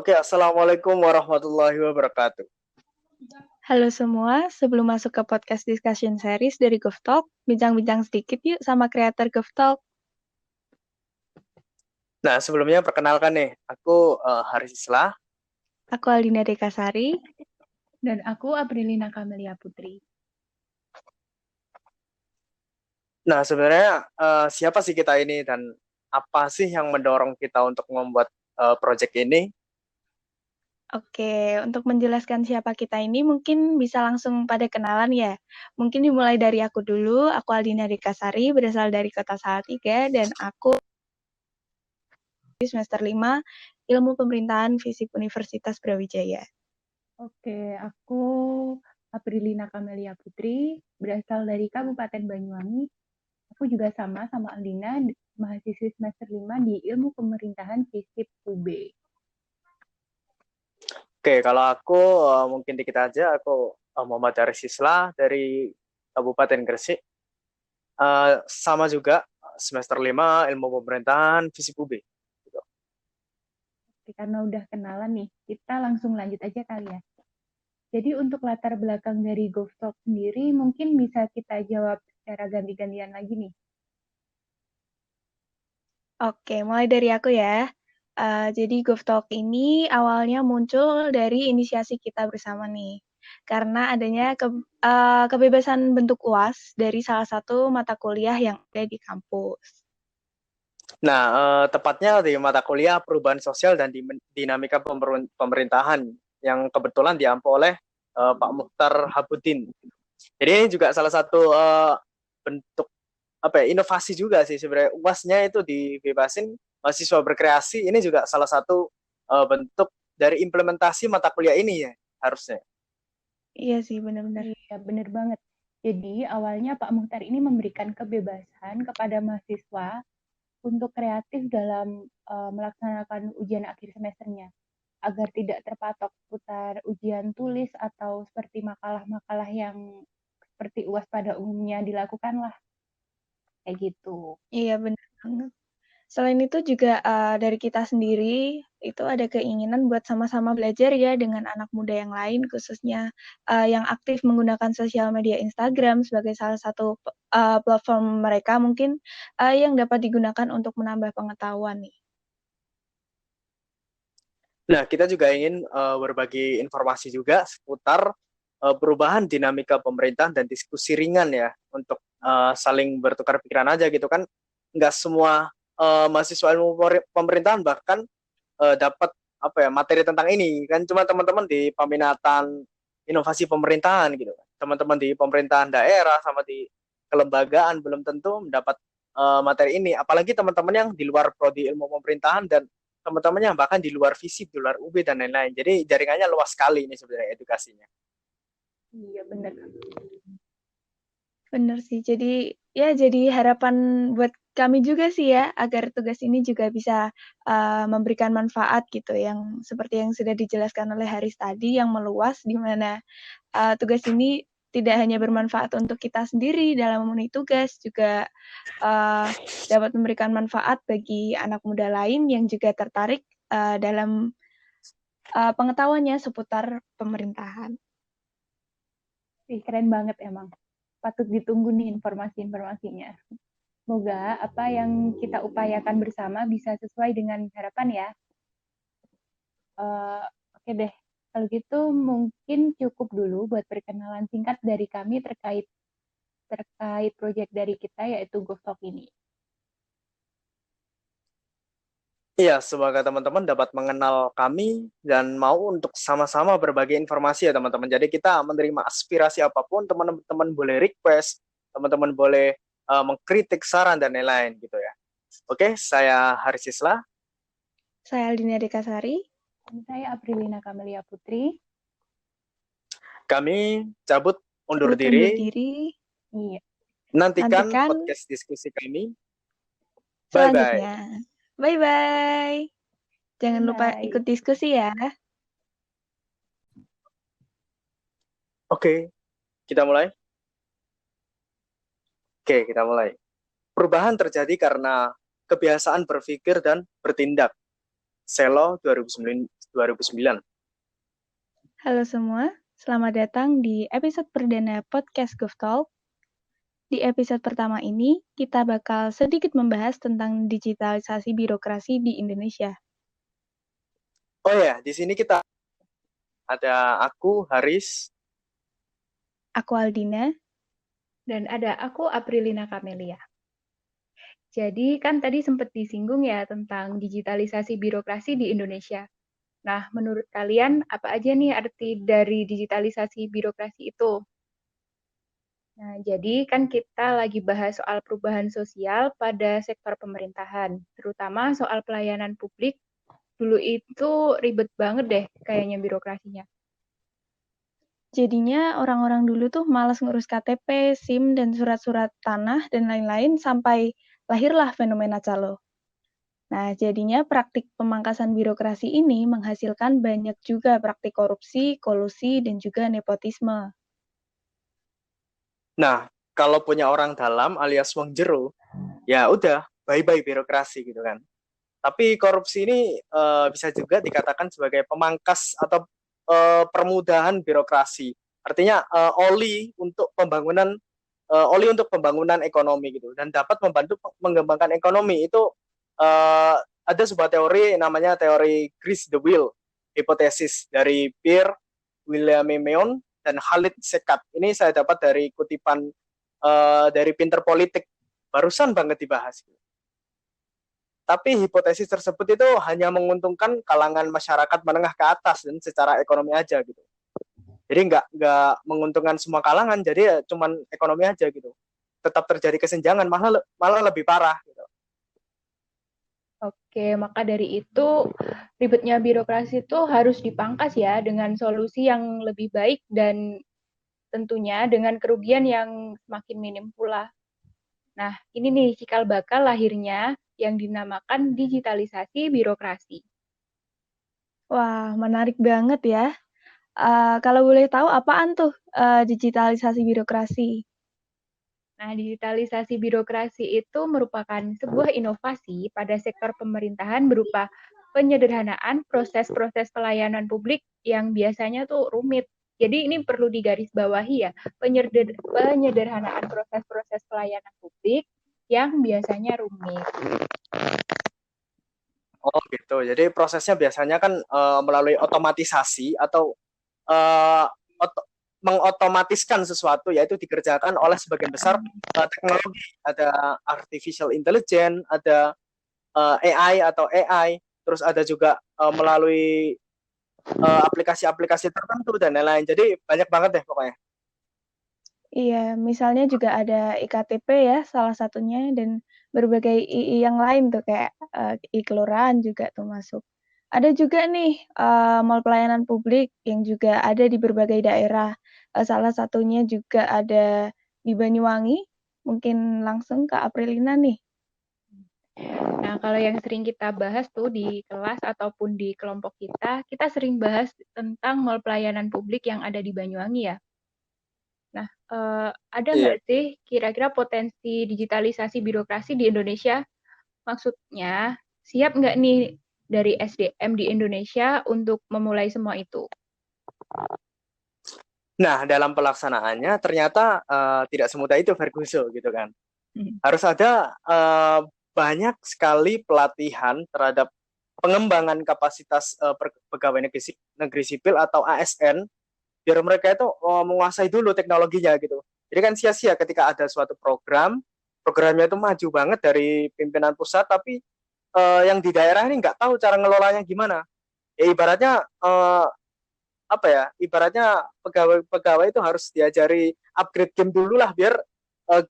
Oke, assalamualaikum warahmatullahi wabarakatuh. Halo semua, sebelum masuk ke podcast discussion series dari GovTalk, bincang-bincang sedikit yuk sama kreator GovTalk. Nah, sebelumnya perkenalkan nih, aku Haris Islah. Aku Alina Dekasari. Dan aku Aprilina Kamelia Putri. Nah, sebenarnya siapa sih kita ini dan apa sih yang mendorong kita untuk membuat project ini? Oke, untuk menjelaskan siapa kita ini mungkin bisa langsung pada kenalan ya. Mungkin dimulai dari aku dulu, aku Alina Dekasari, berasal dari kota Salatiga, dan aku di semester 5 Ilmu Pemerintahan FISIP Universitas Brawijaya. Oke, aku Aprilina Kamelia Putri, berasal dari Kabupaten Banyuwangi. Aku juga sama Alina, mahasiswi semester 5 di Ilmu Pemerintahan FISIP UB. Oke, kalau aku mungkin dikit aja, aku Muhammad Haris Islah dari Kabupaten Gresik. Sama juga semester 5 Ilmu Pemerintahan FISIP UB. Gitu. Oke, karena udah kenalan nih, kita langsung lanjut aja kali ya. Jadi untuk latar belakang dari GovTalk sendiri, mungkin bisa kita jawab secara ganti-gantian lagi nih. Oke, mulai dari aku ya. Jadi GovTalk ini awalnya muncul dari inisiasi kita bersama nih. Karena adanya kebebasan bentuk UAS dari salah satu mata kuliah yang ada di kampus. Nah, tepatnya di mata kuliah Perubahan Sosial dan Dinamika Pemerintahan yang kebetulan diampu oleh Pak Mukhtar Habuddin. Jadi ini juga salah satu bentuk inovasi juga sih sebenarnya. UASnya itu dibebasin, mahasiswa berkreasi. Ini juga salah satu bentuk dari implementasi mata kuliah ini ya harusnya. Iya sih, benar-benar. Iya, benar banget. Jadi awalnya Pak Mukhtar ini memberikan kebebasan kepada mahasiswa untuk kreatif dalam melaksanakan ujian akhir semesternya, agar tidak terpatok seputar ujian tulis atau seperti makalah-makalah yang seperti UAS pada umumnya dilakukan lah, kayak gitu. Iya, benar banget. Selain itu juga dari kita sendiri itu ada keinginan buat sama-sama belajar ya dengan anak muda yang lain, khususnya yang aktif menggunakan sosial media Instagram sebagai salah satu platform mereka mungkin yang dapat digunakan untuk menambah pengetahuan nih. Nah, kita juga ingin berbagi informasi juga seputar perubahan dinamika pemerintahan dan diskusi ringan ya untuk saling bertukar pikiran aja gitu kan. Nggak semua mahasiswa ilmu pemerintahan bahkan dapat materi tentang ini kan, cuma teman-teman di peminatan inovasi pemerintahan gitu kan. Teman-teman di pemerintahan daerah sama di kelembagaan belum tentu mendapat materi ini, apalagi teman-teman yang di luar prodi ilmu pemerintahan dan teman-teman yang bahkan di luar FISIP, di luar UB dan lain-lain. Jadi jaringannya luas sekali ini sebenarnya edukasinya. Iya, benar. Benar sih. Jadi harapan buat kami juga sih ya agar tugas ini juga bisa memberikan manfaat gitu yang seperti yang sudah dijelaskan oleh Haris tadi yang meluas di mana tugas ini tidak hanya bermanfaat untuk kita sendiri dalam memenuhi tugas, juga dapat memberikan manfaat bagi anak muda lain yang juga tertarik dalam pengetahuannya seputar pemerintahan. Keren banget emang. Patut ditunggu nih informasi-informasinya. Semoga apa yang kita upayakan bersama bisa sesuai dengan harapan ya. Oke deh, kalau gitu mungkin cukup dulu buat perkenalan singkat dari kami terkait proyek dari kita yaitu GovTalk ini. Iya, semoga teman-teman dapat mengenal kami dan mau untuk sama-sama berbagi informasi ya teman-teman. Jadi kita menerima aspirasi apapun, teman-teman boleh request, teman-teman boleh mengkritik saran dan lain-lain gitu ya. Oke, saya Haris Islah. Saya Aldina Dekasari. Dan saya Aprilina Kamelia Putri. Kami cabut undur Undur diri. Iya. Nantikan podcast diskusi kami. Selanjutnya. Bye-bye. Bye-bye. Jangan lupa ikut diskusi ya. Oke, kita mulai. Oke, kita mulai. Perubahan terjadi karena kebiasaan berpikir dan bertindak. Selo 2009. Halo semua, selamat datang di episode perdana podcast GovTalk. Di episode pertama ini, kita bakal sedikit membahas tentang digitalisasi birokrasi di Indonesia. Oh ya, di sini kita ada aku, Haris. Aku Aldina. Dan ada aku, Aprilina Kamelia. Jadi kan tadi sempat disinggung ya tentang digitalisasi birokrasi di Indonesia. Nah, menurut kalian apa aja nih arti dari digitalisasi birokrasi itu? Nah, jadi kan kita lagi bahas soal perubahan sosial pada sektor pemerintahan, terutama soal pelayanan publik. Dulu itu ribet banget deh kayaknya birokrasinya. Jadinya orang-orang dulu tuh malas ngurus KTP, SIM, dan surat-surat tanah dan lain-lain sampai lahirlah fenomena calo. Nah, jadinya praktik pemangkasan birokrasi ini menghasilkan banyak juga praktik korupsi, kolusi, dan juga nepotisme. Nah, kalau punya orang dalam alias wong jero, ya udah, bye-bye birokrasi gitu kan. Tapi korupsi ini bisa juga dikatakan sebagai pemangkas atau permudahan birokrasi. Artinya oli untuk pembangunan ekonomi gitu, dan dapat membantu mengembangkan ekonomi itu. Ada sebuah teori namanya teori grease the wheel, hipotesis dari Pierre William Meon dan Khalid Sekat. Ini saya dapat dari kutipan dari Pinter Politik, barusan banget dibahas. Tapi hipotesis tersebut itu hanya menguntungkan kalangan masyarakat menengah ke atas dan secara ekonomi aja gitu. Jadi nggak menguntungkan semua kalangan, jadi ya cuman ekonomi aja gitu. Tetap terjadi kesenjangan, malah lebih parah gitu. Oke, maka dari itu ribetnya birokrasi itu harus dipangkas ya dengan solusi yang lebih baik dan tentunya dengan kerugian yang semakin minim pula. Nah, ini nih cikal bakal lahirnya yang dinamakan digitalisasi birokrasi. Wah, menarik banget ya. Kalau boleh tahu apaan tuh digitalisasi birokrasi? Nah, digitalisasi birokrasi itu merupakan sebuah inovasi pada sektor pemerintahan berupa penyederhanaan proses-proses pelayanan publik yang biasanya tuh rumit. Jadi ini perlu digarisbawahi ya, penyederhanaan proses-proses pelayanan publik yang biasanya rumit. Oh gitu. Jadi prosesnya biasanya kan melalui otomatisasi atau uh, mengotomatiskan sesuatu, yaitu dikerjakan oleh sebagian besar teknologi. Ada artificial intelligence, ada AI atau AI, terus ada juga melalui aplikasi-aplikasi tertentu dan lain-lain. Jadi banyak banget deh pokoknya. Iya, misalnya juga ada IKTP ya salah satunya dan berbagai II yang lain tuh kayak I-kelurahan juga tuh masuk. Ada juga nih mall pelayanan publik yang juga ada di berbagai daerah. Salah satunya juga ada di Banyuwangi. Mungkin langsung ke Aprilina nih. Nah, kalau yang sering kita bahas tuh di kelas ataupun di kelompok kita sering bahas tentang mall pelayanan publik yang ada di Banyuwangi ya. Nah, ada Iya. nggak sih kira-kira potensi digitalisasi birokrasi di Indonesia? Maksudnya, siap nggak nih dari SDM di Indonesia untuk memulai semua itu? Nah, dalam pelaksanaannya ternyata tidak semudah itu, Ferguson gitu kan. Harus ada banyak sekali pelatihan terhadap pengembangan kapasitas pegawai negeri sipil atau ASN, biar mereka itu menguasai dulu teknologinya gitu. Jadi kan sia-sia ketika ada suatu programnya itu maju banget dari pimpinan pusat, tapi yang di daerah ini nggak tahu cara ngelolanya gimana. Ya ibaratnya apa ya? Ibaratnya pegawai itu harus diajari upgrade game dulu lah, biar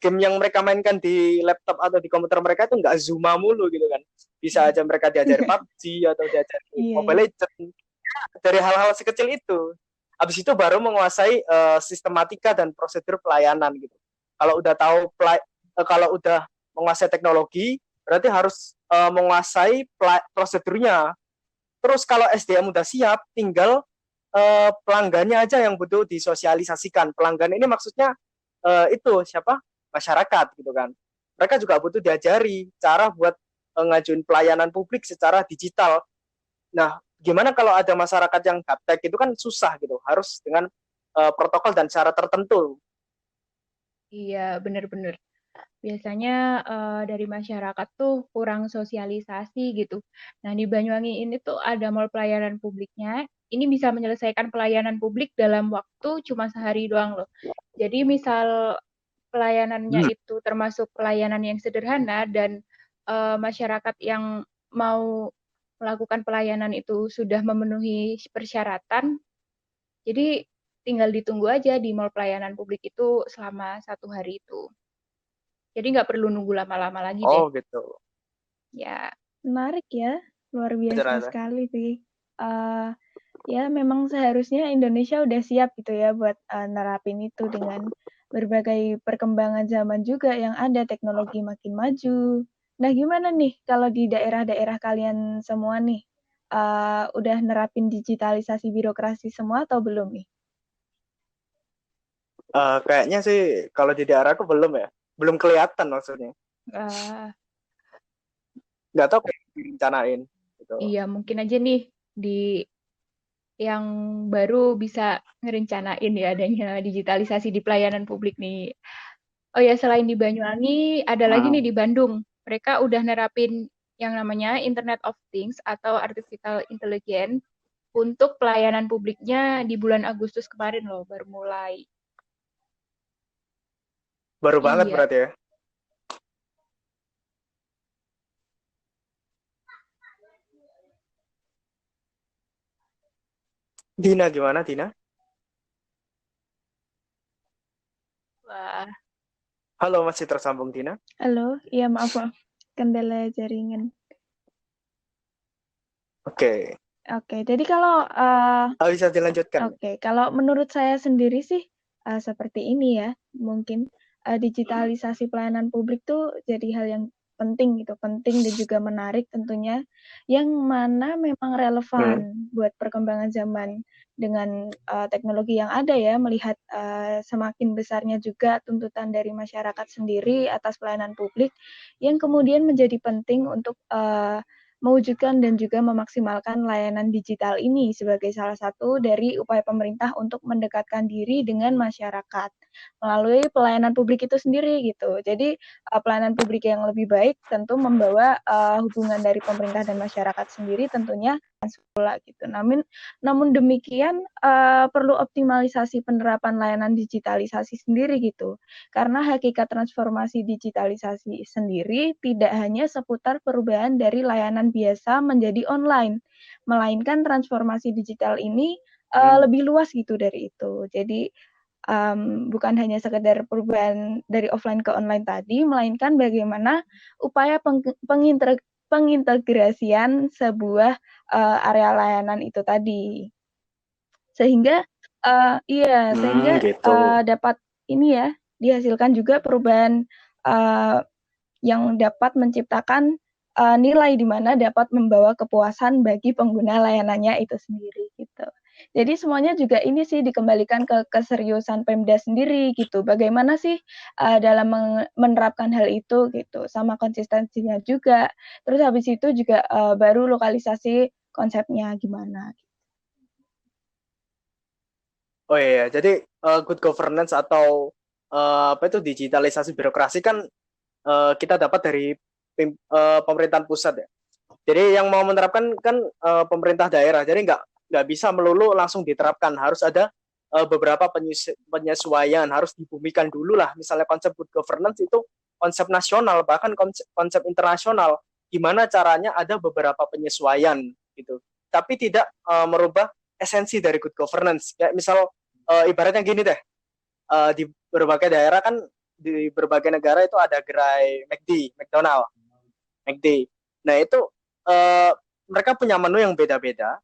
game yang mereka mainkan di laptop atau di komputer mereka itu nggak Zuma mulu gitu kan. Bisa aja mereka diajari PUBG atau diajari Mobile Legends, dari hal-hal sekecil itu. Habis itu baru menguasai sistematika dan prosedur pelayanan gitu. Kalau udah menguasai teknologi, berarti harus menguasai prosedurnya. Terus kalau SDM udah siap, tinggal pelanggannya aja yang butuh disosialisasikan. Pelanggan ini maksudnya itu siapa? Masyarakat gitu kan. Mereka juga butuh diajari cara buat ngajuin pelayanan publik secara digital. Nah, gimana kalau ada masyarakat yang gaptek itu kan susah gitu, harus dengan protokol dan syarat tertentu. Iya, bener-bener. Biasanya dari masyarakat tuh kurang sosialisasi gitu. Nah, di Banyuwangi ini tuh ada mall pelayanan publiknya. Ini bisa menyelesaikan pelayanan publik dalam waktu cuma sehari doang loh. Jadi misal pelayanannya Hmm. itu termasuk pelayanan yang sederhana dan masyarakat yang mau melakukan pelayanan itu sudah memenuhi persyaratan, jadi tinggal ditunggu aja di mall pelayanan publik itu selama 1 hari itu. Jadi nggak perlu nunggu lama-lama lagi deh. Oh gitu. Ya, Menarik ya, luar biasa Ajar. sekali sih. Eh, ya memang seharusnya Indonesia udah siap gitu ya buat nerapin itu dengan berbagai perkembangan zaman juga yang ada, teknologi makin maju. Nah, gimana nih kalau di daerah-daerah kalian semua nih, udah nerapin digitalisasi birokrasi semua atau belum nih? Kayaknya sih kalau di daerahku belum ya, belum kelihatan maksudnya. eh, Nggak tahu kayak direncanain gitu. iya mungkin aja nih di yang baru bisa ngerencanain ya adanya digitalisasi di pelayanan publik nih. Oh ya, selain di Banyuwangi, ada lagi nih Hmm. di Bandung. Mereka udah nerapin yang namanya Internet of Things atau Artificial Intelligence untuk pelayanan publiknya di bulan Agustus kemarin loh, baru mulai. Baru banget Iya, berarti ya. Dina gimana Dina? wah, Halo, masih tersambung Dina? Halo, iya maaf, kendala jaringan. Oke. Oke, jadi kalau Bisa dilanjutkan. Oke, kalau menurut saya sendiri sih seperti ini ya, mungkin digitalisasi pelayanan publik tuh jadi hal yang penting gitu, penting dan juga menarik tentunya, yang mana memang relevan Hmm. buat perkembangan zaman dengan teknologi yang ada ya, melihat semakin besarnya juga tuntutan dari masyarakat sendiri atas pelayanan publik, yang kemudian menjadi penting untuk mewujudkan dan juga memaksimalkan layanan digital ini sebagai salah satu dari upaya pemerintah untuk mendekatkan diri dengan masyarakat melalui pelayanan publik itu sendiri gitu. Jadi pelayanan publik yang lebih baik tentu membawa hubungan dari pemerintah dan masyarakat sendiri tentunya pula gitu. Namun demikian perlu optimalisasi penerapan layanan digitalisasi sendiri gitu. Karena hakikat transformasi digitalisasi sendiri tidak hanya seputar perubahan dari layanan biasa menjadi online, melainkan transformasi digital ini lebih luas gitu dari itu. Jadi bukan hanya sekedar perubahan dari offline ke online tadi, melainkan bagaimana upaya pengintegrasian sebuah area layanan itu tadi. Sehingga Gitu. dapat ini ya, dihasilkan juga perubahan yang dapat menciptakan nilai di mana dapat membawa kepuasan bagi pengguna layanannya itu sendiri gitu. Jadi semuanya juga ini sih dikembalikan ke keseriusan Pemda sendiri gitu. Bagaimana sih dalam menerapkan hal itu gitu, sama konsistensinya juga. Terus habis itu juga baru lokalisasi konsepnya gimana. Oh iya, jadi good governance atau apa itu digitalisasi birokrasi kan kita dapat dari pemerintahan pusat ya. Jadi yang mau menerapkan kan pemerintah daerah. Jadi nggak bisa melulu langsung diterapkan. Harus ada beberapa penyesuaian. Harus dibumikan dulu lah. Misalnya konsep good governance itu konsep nasional, bahkan konsep internasional. Gimana caranya ada beberapa penyesuaian gitu. Tapi tidak merubah esensi dari good governance. Kayak misal ibaratnya gini deh. Di berbagai daerah kan di berbagai negara itu ada gerai McD, McDonald, McD. Nah itu eh, mereka punya menu yang beda-beda,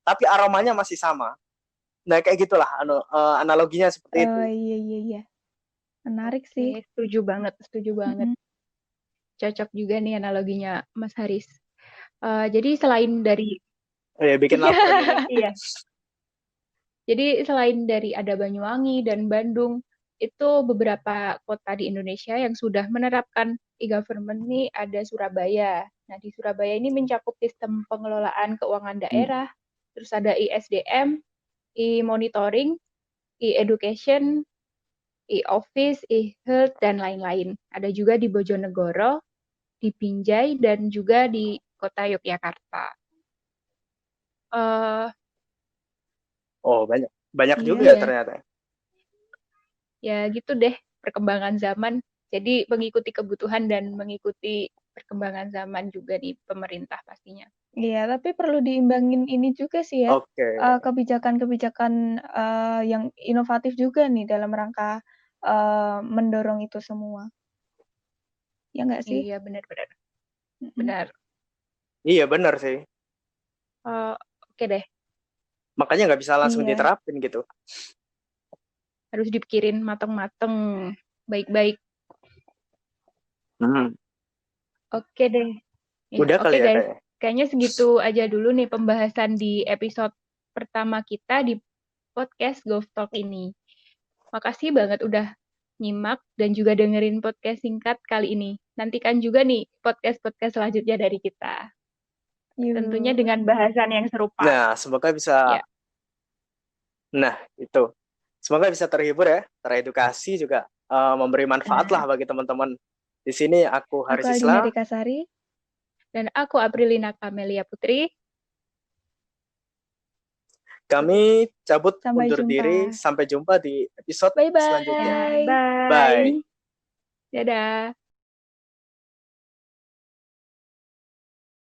tapi aromanya masih sama. Nah kayak gitulah analoginya seperti itu. Oh iya iya iya, menarik oke, sih. setuju banget, setuju banget. Mm-mm. Cocok juga nih analoginya Mas Haris. Jadi selain dari Oh, ya, bikin lapar nih. iya, jadi selain dari ada Banyuwangi dan Bandung, itu beberapa kota di Indonesia yang sudah menerapkan e-government nih ada Surabaya. Nah, di Surabaya ini mencakup sistem pengelolaan keuangan daerah, terus ada e-SDM, e-monitoring, e-education, e-office, e-health, dan lain-lain. Ada juga di Bojonegoro, di Binjai, dan juga di kota Yogyakarta. Eh, Oh, banyak Iya juga ya ya. ternyata. Ya gitu deh perkembangan zaman. Jadi mengikuti kebutuhan dan mengikuti perkembangan zaman juga di pemerintah pastinya. Iya, tapi perlu diimbangin ini juga sih ya, Oke. kebijakan-kebijakan yang inovatif juga nih dalam rangka mendorong itu semua. Ya nggak sih? Iya benar-benar. Mm-mm. Benar. Iya benar sih. Oke deh, Makanya nggak bisa langsung Iya. diterapin gitu. harus dipikirin mateng-mateng, baik-baik. Hmm. Oke deh. Ya, Udah oke kali ya guys, kayaknya. kayaknya segitu aja dulu nih pembahasan di episode pertama kita di podcast Golf Talk ini. Makasih banget udah nyimak dan juga dengerin podcast singkat kali ini. Nantikan juga nih podcast-podcast selanjutnya dari kita. Tentunya Yuk. dengan bahasan yang serupa. Nah, semoga bisa. Ya. Nah, itu. Semoga bisa terhibur ya, teredukasi juga, memberi manfaat lah bagi teman-teman. Di sini aku Aku Haris Aldina Isla. Dekasari. Dan aku Aprilina Kamelia Putri. Kami cabut Sampai undur jumpa. diri. Sampai jumpa di episode Bye-bye. selanjutnya. Bye. Bye. Dadah.